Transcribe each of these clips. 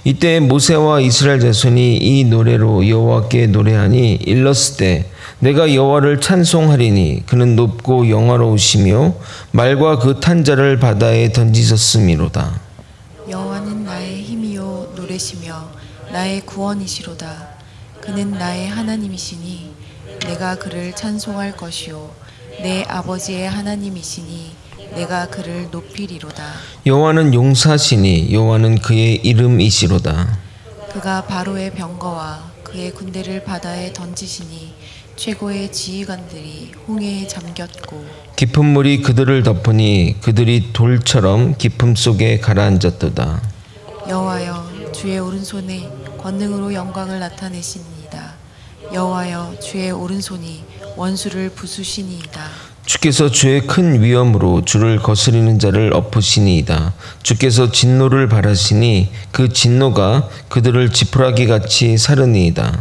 이때 모세와 이스라엘 자손이 이 노래로 여호와께 노래하니 일렀을 때 내가 여호와를 찬송하리니 그는 높고 영화로우시며 말과 그 탄 자를 바다에 던지셨음이로다. 여호와는 나의 힘이요 노래시며 나의 구원이시로다. 그는 나의 하나님이시니 내가 그를 찬송할 것이요 내 아버지의 하나님이시니 내가 그를 높이리로다. 여호와는 용사시니 여호와는 그의 이름이시로다. 그가 바로의 병거와 그의 군대를 바다에 던지시니 최고의 지휘관들이 홍해에 잠겼고 깊은 물이 그들을 덮으니 그들이 돌처럼 깊음 속에 가라앉았도다. 여호와여 주의 오른손에 권능으로 영광을 나타내시니이다. 여호와여 주의 오른손이 원수를 부수시니이다. 주께서 주의 큰 위엄으로 주를 거스리는 자를 엎으시니이다. 주께서 진노를 바라시니 그 진노가 그들을 지푸라기같이 사르니이다.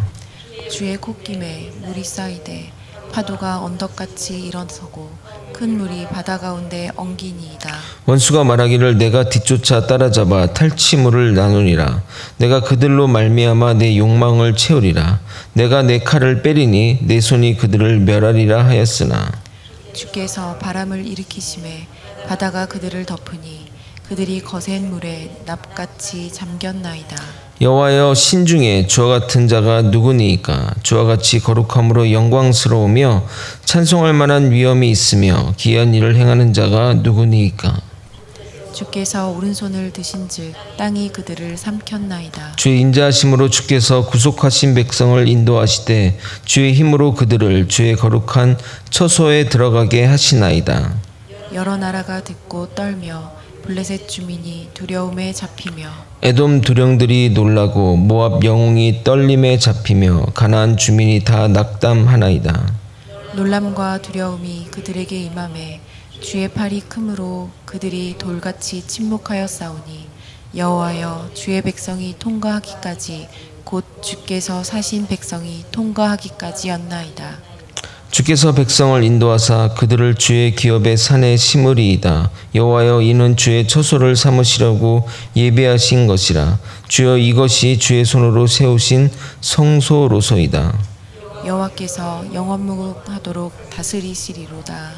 주의 콧김에 물이 쌓이되 파도가 언덕같이 일어서고 큰 물이 바다 가운데 엉기니이다. 원수가 말하기를 내가 뒤쫓아 따라잡아 탈취물을 나누리라. 내가 그들로 말미암아 내 욕망을 채우리라. 내가 내 칼을 빼리니 내 손이 그들을 멸하리라 하였으나 주께서 바람을 일으키심에 바다가 그들을 덮으니 그들이 거센 물에 납같이 잠겼나이다. 여호와여 신중에 주와 같은 자가 누구니이까? 주와 같이 거룩함으로 영광스러우며 찬송할 만한 위엄이 있으며 기이한 일을 행하는 자가 누구니이까? 주께서 오른손을 드신즉 땅이 그들을 삼켰나이다. 주의 인자하심으로 주께서 구속하신 백성을 인도하시되 주의 힘으로 그들을 주의 거룩한 처소에 들어가게 하시나이다. 여러 나라가 듣고 떨며 블레셋 주민이 두려움에 잡히며 에돔 두령들이 놀라고 모압 영웅이 떨림에 잡히며 가나안 주민이 다 낙담하나이다. 놀람과 두려움이 그들에게 임함에 주의 팔이 크므로 그들이 돌같이 침묵하여 싸우니 여호와여 주의 백성이 통과하기까지 곧 주께서 사신 백성이 통과하기까지였나이다. 주께서 백성을 인도하사 그들을 주의 기업의 산에 심으리이다. 여호와여 이는 주의 처소를 삼으시려고 예배하신 것이라. 주여 이것이 주의 손으로 세우신 성소로소이다. 여호와께서 영원무궁하도록 다스리시리로다.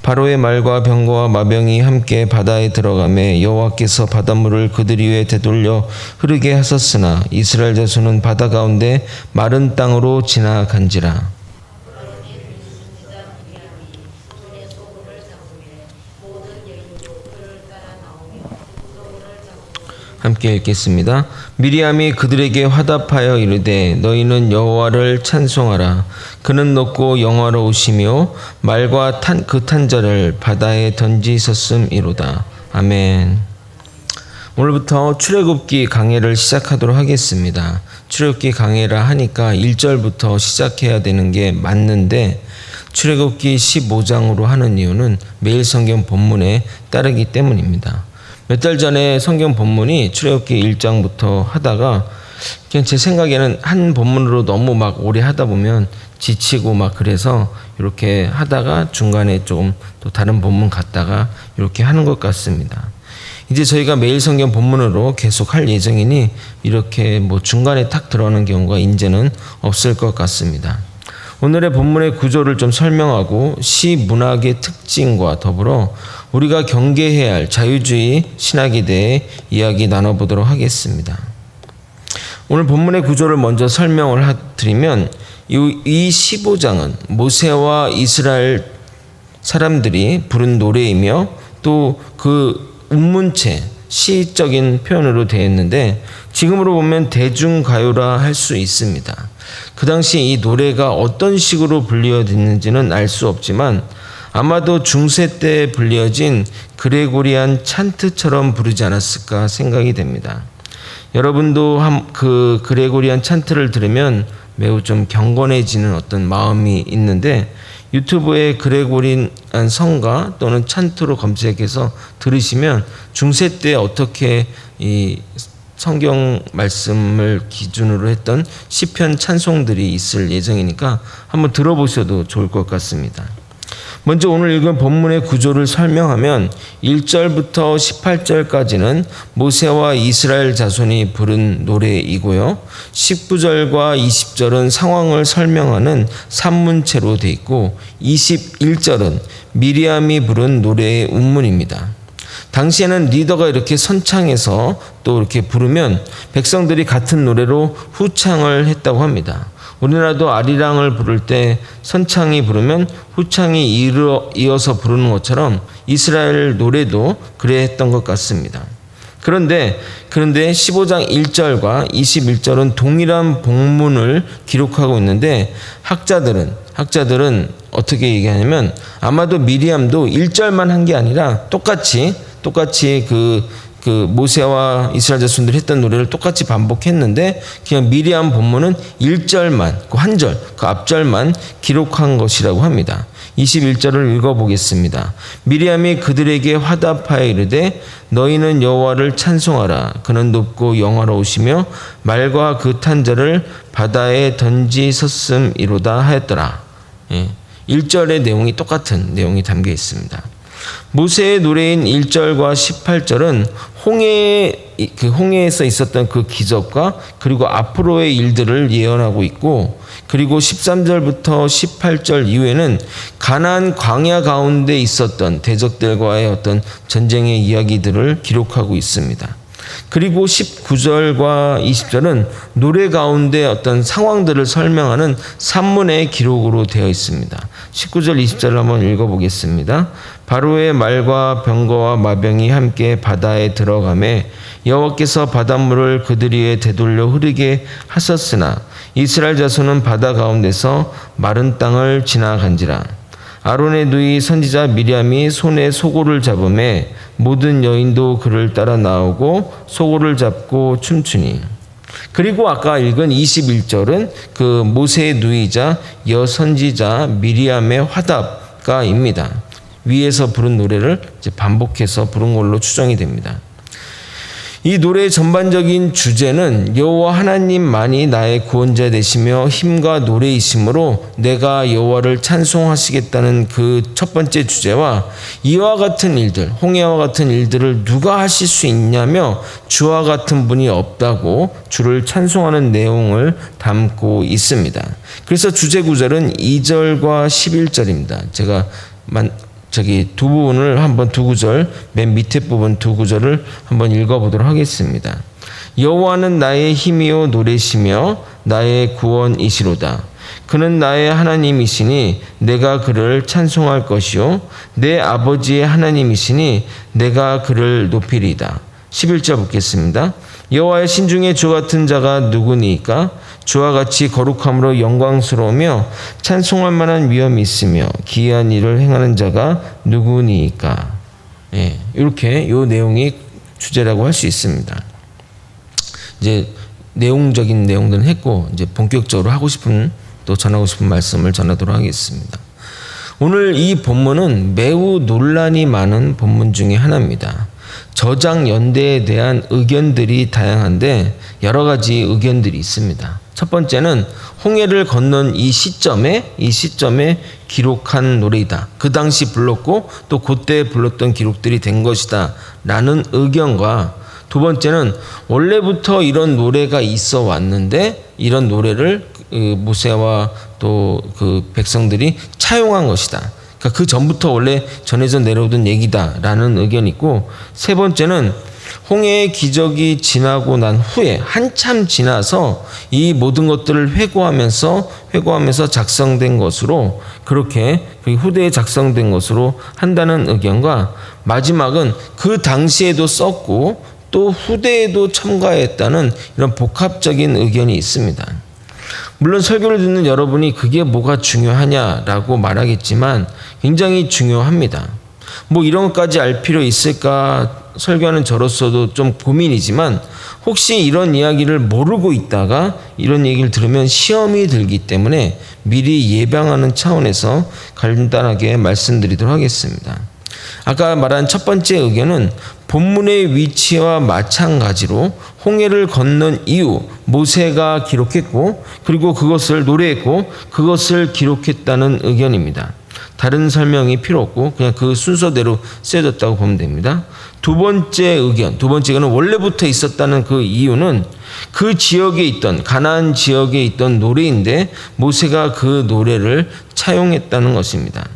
바로의 말과 병거와 마병이 함께 바다에 들어가매 여호와께서 바닷물을 그들 위에 되돌려 흐르게 하셨으나 이스라엘 자손은 바다 가운데 마른 땅으로 지나간지라. 함께 읽겠습니다. 미리암이 그들에게 화답하여 이르되 너희는 여호와를 찬송하라. 그는 높고 영화로우시며 말과 그 탄자를 바다에 던지셨음이로다. 아멘. 오늘부터 출애굽기 강해를 시작하도록 하겠습니다. 출애굽기 강해라 하니까 1절부터 시작해야 되는 게 맞는데 출애굽기 15장으로 하는 이유는 매일 성경 본문에 따르기 때문입니다. 몇 달 전에 성경 본문이 출애굽기 1장부터 하다가 그냥 제 생각에는 한 본문으로 너무 막 오래 하다 보면 지치고 막 그래서 이렇게 하다가 중간에 조금 또 다른 본문 갔다가 이렇게 하는 것 같습니다. 이제 저희가 매일 성경 본문으로 계속 할 예정이니 이렇게 뭐 중간에 탁 들어오는 경우가 이제는 없을 것 같습니다. 오늘의 본문의 구조를 좀 설명하고 시 문학의 특징과 더불어 우리가 경계해야 할 자유주의 신학에 대해 이야기 나눠보도록 하겠습니다. 오늘 본문의 구조를 먼저 설명을 드리면 이 15장은 모세와 이스라엘 사람들이 부른 노래이며 또 그 운문체 시적인 표현으로 되어 있는데 지금으로 보면 대중가요라 할 수 있습니다. 그 당시 이 노래가 어떤 식으로 불리어졌는지는 알 수 없지만 아마도 중세 때 불리어진 그레고리안 찬트처럼 부르지 않았을까 생각이 됩니다. 여러분도 그 그레고리안 찬트를 들으면 매우 좀 경건해지는 어떤 마음이 있는데 유튜브에 그레고리안 성가 또는 찬트로 검색해서 들으시면 중세 때 어떻게 이 성경 말씀을 기준으로 했던 시편 찬송들이 있을 예정이니까 한번 들어보셔도 좋을 것 같습니다. 먼저 오늘 읽은 본문의 구조를 설명하면 1절부터 18절까지는 모세와 이스라엘 자손이 부른 노래이고요. 19절과 20절은 상황을 설명하는 산문체로 되어 있고 21절은 미리암이 부른 노래의 운문입니다. 당시에는 리더가 이렇게 선창해서 또 이렇게 부르면 백성들이 같은 노래로 후창을 했다고 합니다. 우리나라도 아리랑을 부를 때 선창이 부르면 후창이 이어서 부르는 것처럼 이스라엘 노래도 그래 했던 것 같습니다. 그런데 15장 1절과 21절은 동일한 본문을 기록하고 있는데 학자들은 어떻게 얘기하냐면 아마도 미리암도 1절만 한 게 아니라 똑같이 그 모세와 이스라엘 자손들이 했던 노래를 똑같이 반복했는데 그냥 미리암 본문은 1절만 그 한 절, 그 앞절만 기록한 것이라고 합니다. 21절을 읽어보겠습니다. 미리암이 그들에게 화답하여 이르되 너희는 여호와를 찬송하라. 그는 높고 영화로우시며 말과 그 탄자를 바다에 던지셨음이로다 하였더라. 1절의 내용이 똑같은 내용이 담겨 있습니다. 모세의 노래인 1절과 18절은 홍해에서 있었던 그 기적과 그리고 앞으로의 일들을 예언하고 있고, 그리고 13절부터 18절 이후에는 가나안 광야 가운데 있었던 대적들과의 어떤 전쟁의 이야기들을 기록하고 있습니다. 그리고 19절과 20절은 노래 가운데 어떤 상황들을 설명하는 산문의 기록으로 되어 있습니다. 19절 20절을 한번 읽어보겠습니다. 바로의 말과 병거와 마병이 함께 바다에 들어가매 여호와께서 바닷물을 그들 위에 되돌려 흐르게 하셨으나 이스라엘 자손은 바다 가운데서 마른 땅을 지나간지라. 아론의 누이 선지자 미리암이 손에 소고를 잡음에 모든 여인도 그를 따라 나오고 소고를 잡고 춤추니. 그리고 아까 읽은 21절은 그 모세의 누이자 여선지자 미리암의 화답가입니다. 위에서 부른 노래를 이제 반복해서 부른 걸로 추정이 됩니다. 이 노래의 전반적인 주제는 여호와 하나님만이 나의 구원자 되시며 힘과 노래이시므로 내가 여호와를 찬송하시겠다는 그 첫 번째 주제와 이와 같은 일들, 홍해와 같은 일들을 누가 하실 수 있냐며 주와 같은 분이 없다고 주를 찬송하는 내용을 담고 있습니다. 그래서 주제 구절은 2절과 11절입니다. 제가 두 부분을 한번 두 구절, 맨 밑에 부분 두 구절을 한번 읽어보도록 하겠습니다. 여호와는 나의 힘이요 노래시며 나의 구원이시로다. 그는 나의 하나님이시니 내가 그를 찬송할 것이요 내 아버지의 하나님이시니 내가 그를 높이리이다. 11절 보겠습니다. 여호와의 신중에 주 같은 자가 누구니까? 주와 같이 거룩함으로 영광스러우며 찬송할 만한 위엄이 있으며 기이한 일을 행하는 자가 누구니까? 이렇게 이 내용이 주제라고 할 수 있습니다. 이제 내용적인 내용들은 했고 이제 본격적으로 전하고 싶은 말씀을 전하도록 하겠습니다. 오늘 이 본문은 매우 논란이 많은 본문 중에 하나입니다. 저장 연대에 대한 의견들이 다양한데 여러 가지 의견들이 있습니다. 첫 번째는 홍해를 건넌 이 시점에 기록한 노래이다. 그 당시 불렀고 또 그때 불렀던 기록들이 된 것이다 라는 의견과, 두 번째는 원래부터 이런 노래가 있어 왔는데 이런 노래를 모세와 또 그 백성들이 차용한 것이다. 그러니까 그 전부터 원래 전해져 내려오던 얘기다라는 의견이 있고, 세 번째는 홍해의 기적이 지나고 난 후에 한참 지나서 이 모든 것들을 회고하면서 작성된 것으로, 그렇게 후대에 작성된 것으로 한다는 의견과, 마지막은 그 당시에도 썼고 또 후대에도 첨가했다는 이런 복합적인 의견이 있습니다. 물론 설교를 듣는 여러분이 그게 뭐가 중요하냐라고 말하겠지만 굉장히 중요합니다. 뭐 이런 것까지 알 필요 있을까 설교하는 저로서도 좀 고민이지만, 혹시 이런 이야기를 모르고 있다가 이런 얘기를 들으면 시험이 들기 때문에 미리 예방하는 차원에서 간단하게 말씀드리도록 하겠습니다. 아까 말한 첫 번째 의견은 본문의 위치와 마찬가지로 홍해를 건넌 이후 모세가 기록했고 그리고 그것을 노래했고 그것을 기록했다는 의견입니다. 다른 설명이 필요 없고 그냥 그 순서대로 쓰여졌다고 보면 됩니다. 두 번째 의견은 원래부터 있었다는 그 이유는 그 지역에 있던 가나안 지역에 있던 노래인데 모세가 그 노래를 차용했다는 것입니다.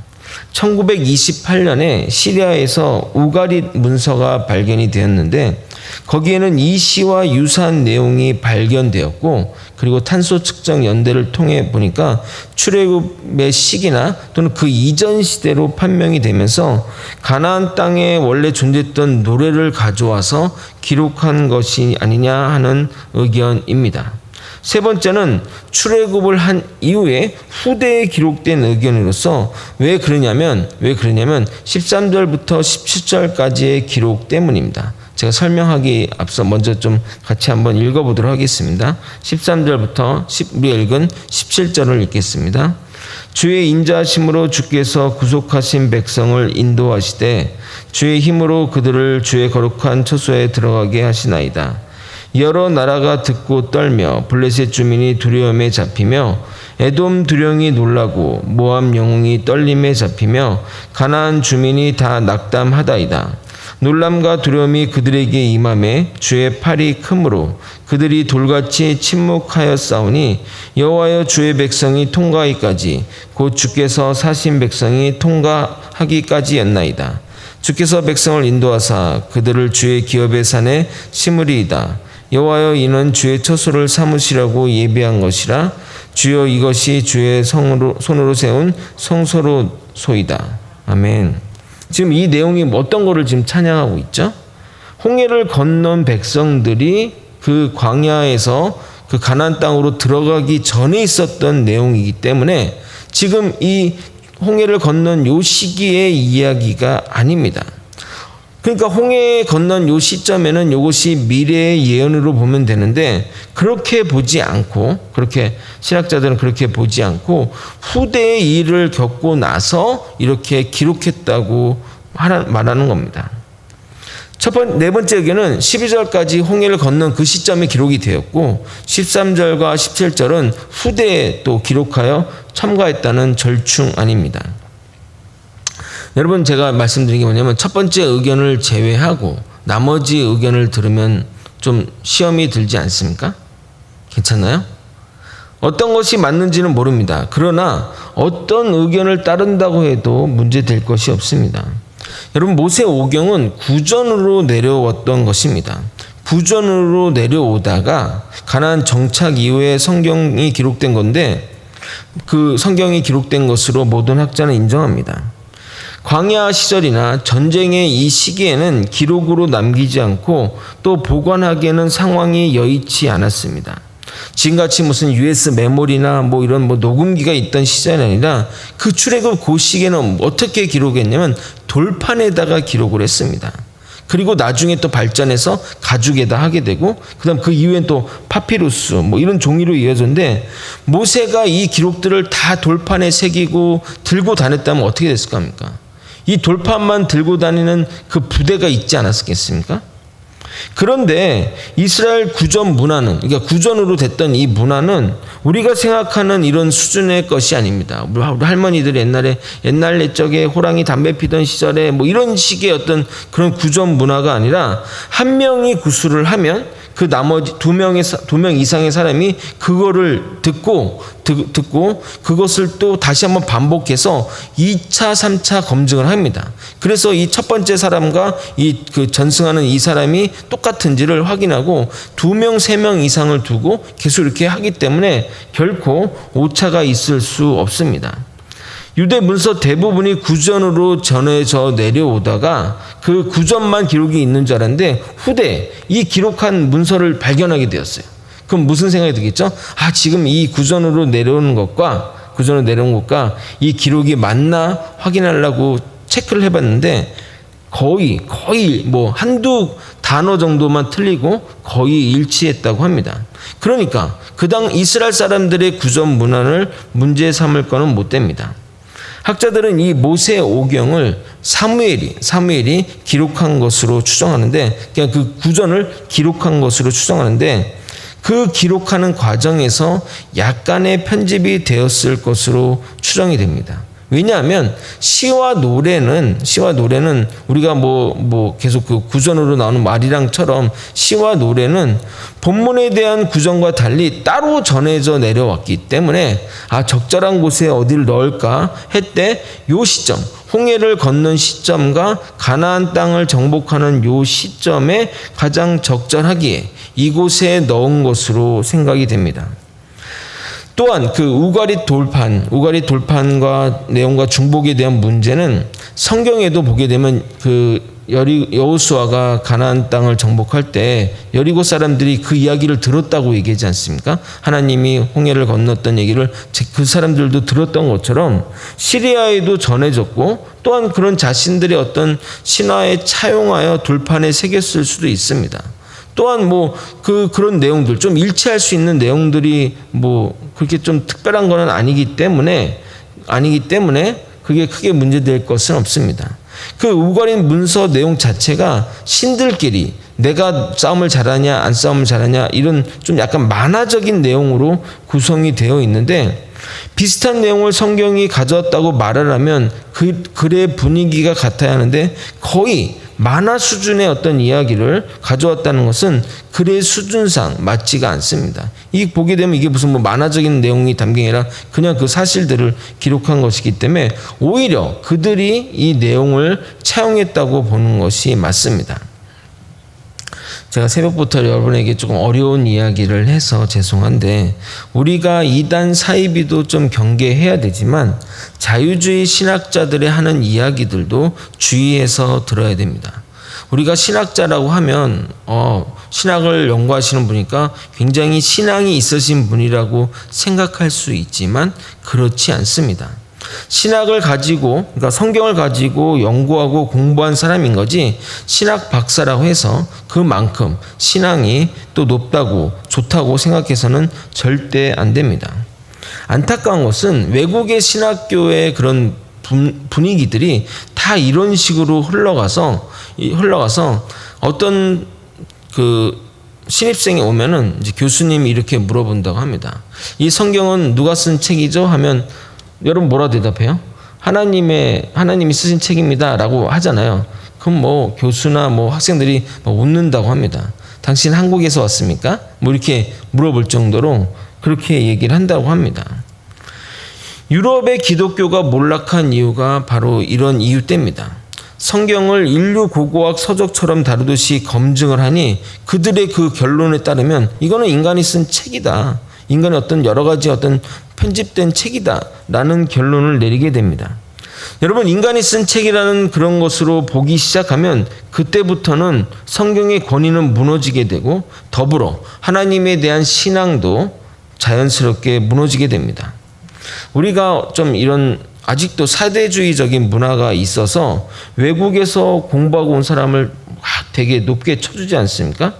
1928년에 시리아에서 우가릿 문서가 발견이 되었는데 거기에는 이 시와 유사한 내용이 발견되었고 그리고 탄소 측정 연대를 통해 보니까 출애굽의 시기나 또는 그 이전 시대로 판명이 되면서 가나안 땅에 원래 존재했던 노래를 가져와서 기록한 것이 아니냐 하는 의견입니다. 세 번째는 출애굽을 한 이후에 후대에 기록된 의견으로서 왜 그러냐면 13절부터 17절까지의 기록 때문입니다. 제가 설명하기 앞서 먼저 좀 같이 한번 읽어보도록 하겠습니다. 13절부터 우리가 읽은 17절을 읽겠습니다. 주의 인자하심으로 주께서 구속하신 백성을 인도하시되 주의 힘으로 그들을 주의 거룩한 처소에 들어가게 하시나이다. 여러 나라가 듣고 떨며 블레셋 주민이 두려움에 잡히며 에돔 두령이 놀라고 모압 영웅이 떨림에 잡히며 가나안 주민이 다 낙담하다이다. 놀람과 두려움이 그들에게 임함에 주의 팔이 크므로 그들이 돌같이 침묵하였사오니 여호와여 주의 백성이 통과하기까지 곧 주께서 사신 백성이 통과하기까지였나이다. 주께서 백성을 인도하사 그들을 주의 기업의 산에 심으리이다. 여호와여 이는 주의 처소를 삼으시라고 예비한 것이라. 주여 이것이 주의 손으로 세운 성소로소이다. 아멘. 지금 이 내용이 어떤 거를 지금 찬양하고 있죠? 홍해를 건넌 백성들이 그 광야에서 그 가나안 땅으로 들어가기 전에 있었던 내용이기 때문에 지금 이 홍해를 건넌 요 시기의 이야기가 아닙니다. 그러니까 홍해 건넌 요 시점에는 이것이 미래의 예언으로 보면 되는데 그렇게 신학자들은 그렇게 보지 않고 후대의 일을 겪고 나서 이렇게 기록했다고 말하는 겁니다. 네 번째 의견은 12절까지 홍해를 건넌 그 시점에 기록이 되었고 13절과 17절은 후대에 또 기록하여 첨가했다는 절충 아닙니다. 여러분 제가 말씀드린 게 뭐냐면 첫 번째 의견을 제외하고 나머지 의견을 들으면 좀 시험이 들지 않습니까? 괜찮나요? 어떤 것이 맞는지는 모릅니다. 그러나 어떤 의견을 따른다고 해도 문제될 것이 없습니다. 여러분 모세 오경은 구전으로 내려왔던 것입니다. 구전으로 내려오다가 가나안 정착 이후에 성경이 기록된 건데 그 성경이 기록된 것으로 모든 학자는 인정합니다. 광야 시절이나 전쟁의 이 시기에는 기록으로 남기지 않고 또 보관하기에는 상황이 여의치 않았습니다. 지금같이 무슨 US 메모리나 이런 녹음기가 있던 시절이 아니라 그 출애굽 그 시기에는 어떻게 기록했냐면 돌판에다가 기록을 했습니다. 그리고 나중에 또 발전해서 가죽에다 하게 되고 그다음 그 이후엔 또 파피루스 이런 종이로 이어졌는데 모세가 이 기록들을 다 돌판에 새기고 들고 다녔다면 어떻게 됐을 겁니까? 이 돌판만 들고 다니는 그 부대가 있지 않았겠습니까? 그런데 이스라엘 구전 문화는, 그러니까 구전으로 됐던 이 문화는 우리가 생각하는 이런 수준의 것이 아닙니다. 우리 할머니들이 옛날 옛적에 호랑이 담배 피던 시절에 이런 식의 어떤 그런 구전 문화가 아니라 한 명이 구술을 하면 그 나머지 두 명 이상의 사람이 그거를 듣고 그것을 또 다시 한번 반복해서 2차, 3차 검증을 합니다. 그래서 이 첫 번째 사람과 그 전승하는 이 사람이 똑같은지를 확인하고 2명, 3명 이상을 두고 계속 이렇게 하기 때문에 결코 오차가 있을 수 없습니다. 유대 문서 대부분이 구전으로 전해져 내려오다가 그 구전만 기록이 있는 줄 알았는데 후대 이 기록한 문서를 발견하게 되었어요. 그럼 무슨 생각이 들겠죠? 지금 이 구전으로 내려온 것과 이 기록이 맞나 확인하려고 체크를 해봤는데 거의 한두 단어 정도만 틀리고 거의 일치했다고 합니다. 그러니까 그 당 이스라엘 사람들의 구전 문화를 문제 삼을 거는 못 됩니다. 학자들은 이 모세 오경을 사무엘이 기록한 것으로 추정하는데, 그냥 그 구전을 기록한 것으로 추정하는데, 그 기록하는 과정에서 약간의 편집이 되었을 것으로 추정이 됩니다. 왜냐하면 시와 노래는 우리가 계속 그 구전으로 나오는 말이랑처럼 시와 노래는 본문에 대한 구전과 달리 따로 전해져 내려왔기 때문에 적절한 곳에 어디를 넣을까 했때 요 시점, 홍해를 건넌 시점과 가나안 땅을 정복하는 요 시점에 가장 적절하기에 이곳에 넣은 것으로 생각이 됩니다. 또한 그 우가리 돌판과 내용과 중복에 대한 문제는 성경에도 보게 되면 그 여호수아가 가나안 땅을 정복할 때 여리고 사람들이 그 이야기를 들었다고 얘기하지 않습니까? 하나님이 홍해를 건넜던 얘기를 그 사람들도 들었던 것처럼 시리아에도 전해졌고, 또한 그런 자신들의 어떤 신화에 차용하여 돌판에 새겼을 수도 있습니다. 또한 그런 내용들, 좀 일치할 수 있는 내용들이 그렇게 좀 특별한 거는 아니기 때문에 그게 크게 문제될 것은 없습니다. 그 우가린 문서 내용 자체가 신들끼리 내가 싸움을 잘하냐 안 싸움을 잘하냐 이런 좀 약간 만화적인 내용으로 구성이 되어 있는데, 비슷한 내용을 성경이 가져왔다고 말을 하면 그 글의 분위기가 같아야 하는데 거의 만화 수준의 어떤 이야기를 가져왔다는 것은 글의 수준상 맞지가 않습니다. 이 보게 되면 이게 무슨 만화적인 내용이 담긴 게 아니라 그냥 그 사실들을 기록한 것이기 때문에 오히려 그들이 이 내용을 차용했다고 보는 것이 맞습니다. 제가 새벽부터 여러분에게 조금 어려운 이야기를 해서 죄송한데, 우리가 이단 사이비도 좀 경계해야 되지만 자유주의 신학자들의 하는 이야기들도 주의해서 들어야 됩니다. 우리가 신학자라고 하면 신학을 연구하시는 분이니까 굉장히 신앙이 있으신 분이라고 생각할 수 있지만 그렇지 않습니다. 신학을 가지고, 그러니까 성경을 가지고 연구하고 공부한 사람인 거지 신학 박사라고 해서 그만큼 신앙이 또 높다고 좋다고 생각해서는 절대 안 됩니다. 안타까운 것은 외국의 신학교의 그런 분위기들이 다 이런 식으로 흘러가서 어떤 그 신입생이 오면은 이제 교수님이 이렇게 물어본다고 합니다. 이 성경은 누가 쓴 책이죠? 하면 여러분 뭐라 대답해요? 하나님이 쓰신 책입니다 라고 하잖아요. 그럼 교수나 학생들이 웃는다고 합니다. 당신 한국에서 왔습니까? 이렇게 물어볼 정도로 그렇게 얘기를 한다고 합니다. 유럽의 기독교가 몰락한 이유가 바로 이런 이유 때입니다. 성경을 인류 고고학 서적처럼 다루듯이 검증을 하니 그들의 그 결론에 따르면 이거는 인간이 쓴 책이다. 인간의 어떤 여러 가지 어떤 편집된 책이다 라는 결론을 내리게 됩니다. 여러분, 인간이 쓴 책이라는 그런 것으로 보기 시작하면 그때부터는 성경의 권위는 무너지게 되고 더불어 하나님에 대한 신앙도 자연스럽게 무너지게 됩니다. 우리가 좀 이런 아직도 사대주의적인 문화가 있어서 외국에서 공부하고 온 사람을 되게 높게 쳐주지 않습니까?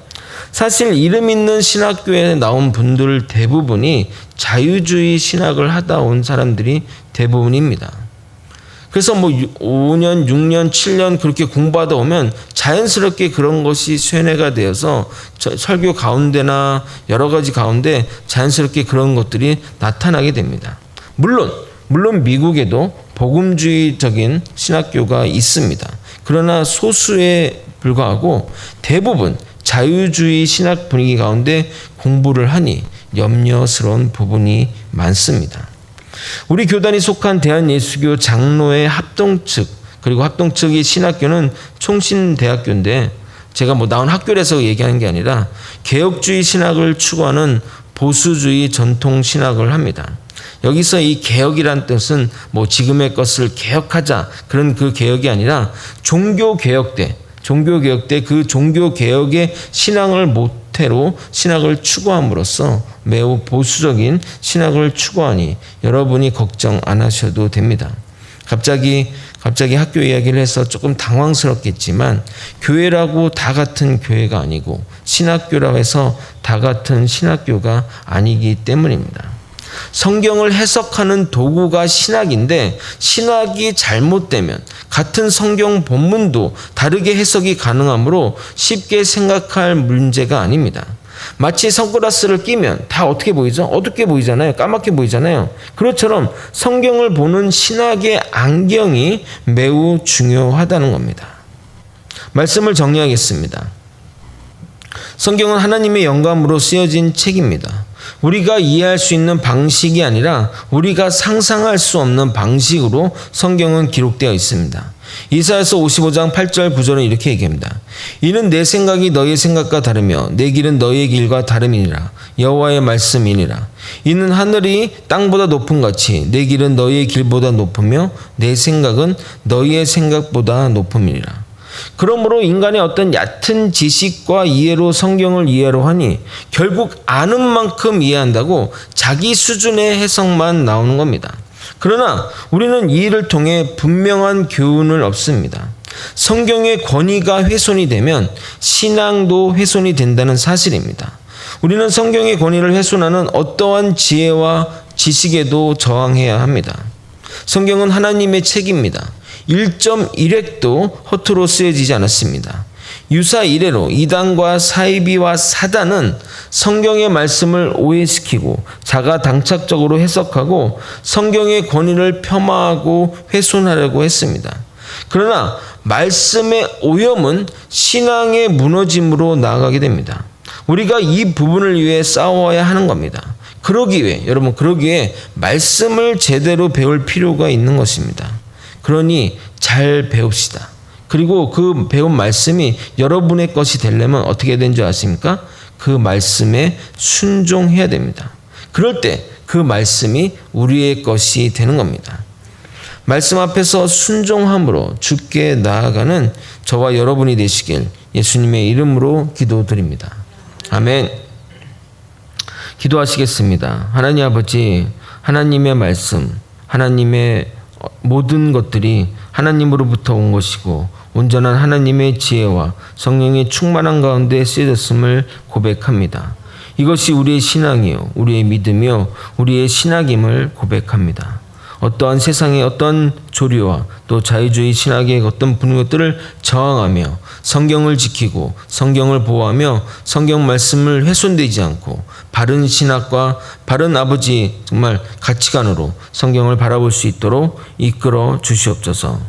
사실 이름 있는 신학교에 나온 분들 대부분이 자유주의 신학을 하다 온 사람들이 대부분입니다. 그래서 5년, 6년, 7년 그렇게 공부하다 오면 자연스럽게 그런 것이 쇠뇌가 되어서 설교 가운데나 여러 가지 가운데 자연스럽게 그런 것들이 나타나게 됩니다. 물론 미국에도 복음주의적인 신학교가 있습니다. 그러나 소수에 불과하고 대부분 자유주의 신학 분위기 가운데 공부를 하니 염려스러운 부분이 많습니다. 우리 교단이 속한 대한예수교 장로회 합동측, 그리고 합동측의 신학교는 총신대학교인데, 제가 나온 학교에서 얘기하는 게 아니라 개혁주의 신학을 추구하는 보수주의 전통 신학을 합니다. 여기서 이 개혁이란 뜻은 지금의 것을 개혁하자 그런 그 개혁이 아니라 종교개혁 때 그 종교개혁의 신앙을 모태로 신학을 추구함으로써 매우 보수적인 신학을 추구하니 여러분이 걱정 안 하셔도 됩니다. 갑자기 학교 이야기를 해서 조금 당황스럽겠지만 교회라고 다 같은 교회가 아니고 신학교라고 해서 다 같은 신학교가 아니기 때문입니다. 성경을 해석하는 도구가 신학인데 신학이 잘못되면 같은 성경 본문도 다르게 해석이 가능하므로 쉽게 생각할 문제가 아닙니다. 마치 선글라스를 끼면 다 어떻게 보이죠? 어둡게 보이잖아요. 까맣게 보이잖아요. 그것처럼 성경을 보는 신학의 안경이 매우 중요하다는 겁니다. 말씀을 정리하겠습니다. 성경은 하나님의 영감으로 쓰여진 책입니다. 우리가 이해할 수 있는 방식이 아니라 우리가 상상할 수 없는 방식으로 성경은 기록되어 있습니다. 이사야서 55장 8절 9절은 이렇게 얘기합니다. 이는 내 생각이 너희의 생각과 다르며 내 길은 너희의 길과 다름이니라. 여호와의 말씀이니라. 이는 하늘이 땅보다 높은 같이 내 길은 너희의 길보다 높으며 내 생각은 너희의 생각보다 높음이니라. 그러므로 인간의 어떤 얕은 지식과 이해로 성경을 이해하려 하니 결국 아는 만큼 이해한다고 자기 수준의 해석만 나오는 겁니다. 그러나 우리는 이 일을 통해 분명한 교훈을 얻습니다. 성경의 권위가 훼손이 되면 신앙도 훼손이 된다는 사실입니다. 우리는 성경의 권위를 훼손하는 어떠한 지혜와 지식에도 저항해야 합니다. 성경은 하나님의 책입니다. 1.1획도 허투루 쓰여지지 않았습니다. 유사 이래로 이단과 사이비와 사단은 성경의 말씀을 오해시키고 자가 당착적으로 해석하고 성경의 권위를 폄하하고 훼손하려고 했습니다. 그러나 말씀의 오염은 신앙의 무너짐으로 나아가게 됩니다. 우리가 이 부분을 위해 싸워야 하는 겁니다. 그러기 위해 말씀을 제대로 배울 필요가 있는 것입니다. 그러니 잘 배웁시다. 그리고 그 배운 말씀이 여러분의 것이 되려면 어떻게 되는 줄 아십니까? 그 말씀에 순종해야 됩니다. 그럴 때 그 말씀이 우리의 것이 되는 겁니다. 말씀 앞에서 순종함으로 주께 나아가는 저와 여러분이 되시길 예수님의 이름으로 기도드립니다. 아멘. 기도하시겠습니다. 하나님 아버지, 하나님의 말씀, 하나님의 모든 것들이 하나님으로부터 온 것이고 온전한 하나님의 지혜와 성령의 충만한 가운데 쓰여졌음을 고백합니다. 이것이 우리의 신앙이요, 우리의 믿음이요, 우리의 신학임을 고백합니다. 어떠한 세상의 어떤 조류와 또 자유주의 신학의 어떤 분위기들을 저항하며 성경을 지키고 성경을 보호하며 성경 말씀을 훼손되지 않고 바른 신학과 바른 아버지 정말 가치관으로 성경을 바라볼 수 있도록 이끌어 주시옵소서.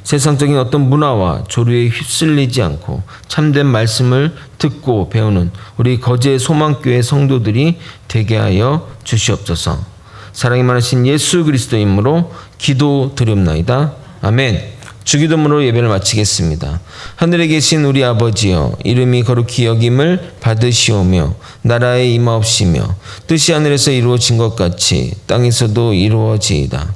세상적인 어떤 문화와 조류에 휩쓸리지 않고 참된 말씀을 듣고 배우는 우리 거제 소망교회 성도들이 되게 하여 주시옵소서. 사랑이 많으신 예수 그리스도의 이름으로 기도드리옵나이다. 아멘. 주기도문으로 예배를 마치겠습니다. 하늘에 계신 우리 아버지여, 이름이 거룩히 여김을 받으시오며 나라에 임하옵시며 뜻이 하늘에서 이루어진 것 같이 땅에서도 이루어지이다.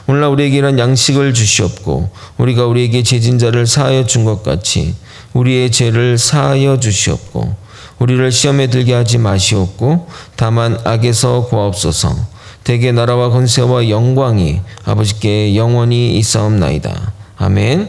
오늘날 우리에게 이런 양식을 주시옵고 우리가 우리에게 죄진 자를 사하여 준 것 같이 우리의 죄를 사하여 주시옵고 우리를 시험에 들게 하지 마시옵고 다만 악에서 구하옵소서. 대개 나라와 권세와 영광이 아버지께 영원히 있사옵나이다. 아멘.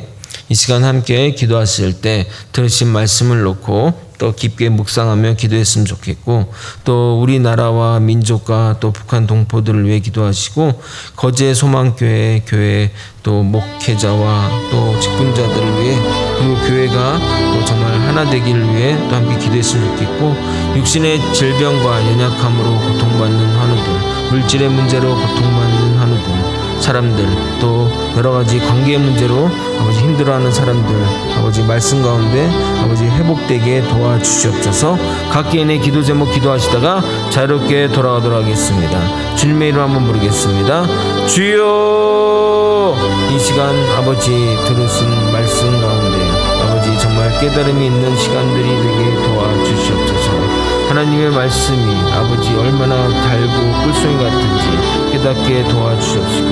이 시간 함께 기도하실 때 들으신 말씀을 놓고 또 깊게 묵상하며 기도했으면 좋겠고, 또 우리나라와 민족과 또 북한 동포들을 위해 기도하시고 거제 소망교회 교회 또 목회자와 또 직분자들을 위해 그리고 교회가 또 정말 하나 되기를 위해 또 함께 기도했으면 좋겠고, 육신의 질병과 연약함으로 고통받는 환우들, 물질의 문제로 고통받는 환우들, 사람들, 또 여러 가지 관계의 문제로 아버지 힘들어하는 사람들, 아버지 말씀 가운데 아버지 회복되게 도와주시옵소서. 각 개인의 기도 제목 기도하시다가 자유롭게 돌아가도록 하겠습니다. 주님의 이름 한번 부르겠습니다. 주여. 이 시간 아버지 들으신 말씀 가운데 아버지 정말 깨달음이 있는 시간들이 되게 도와주시옵소서. 하나님의 말씀이 아버지 얼마나 달고 꿀송이 같은지 깨닫게 도와주시옵시고,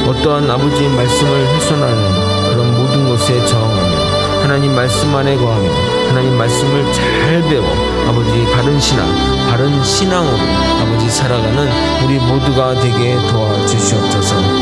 어떠한 아버지의 말씀을 훼손하는 그런 모든 것에 저항하며 하나님 말씀 안에 거하며 하나님 말씀을 잘 배워 아버지 바른 신앙, 바른 신앙으로 아버지 살아가는 우리 모두가 되게 도와주시옵소서.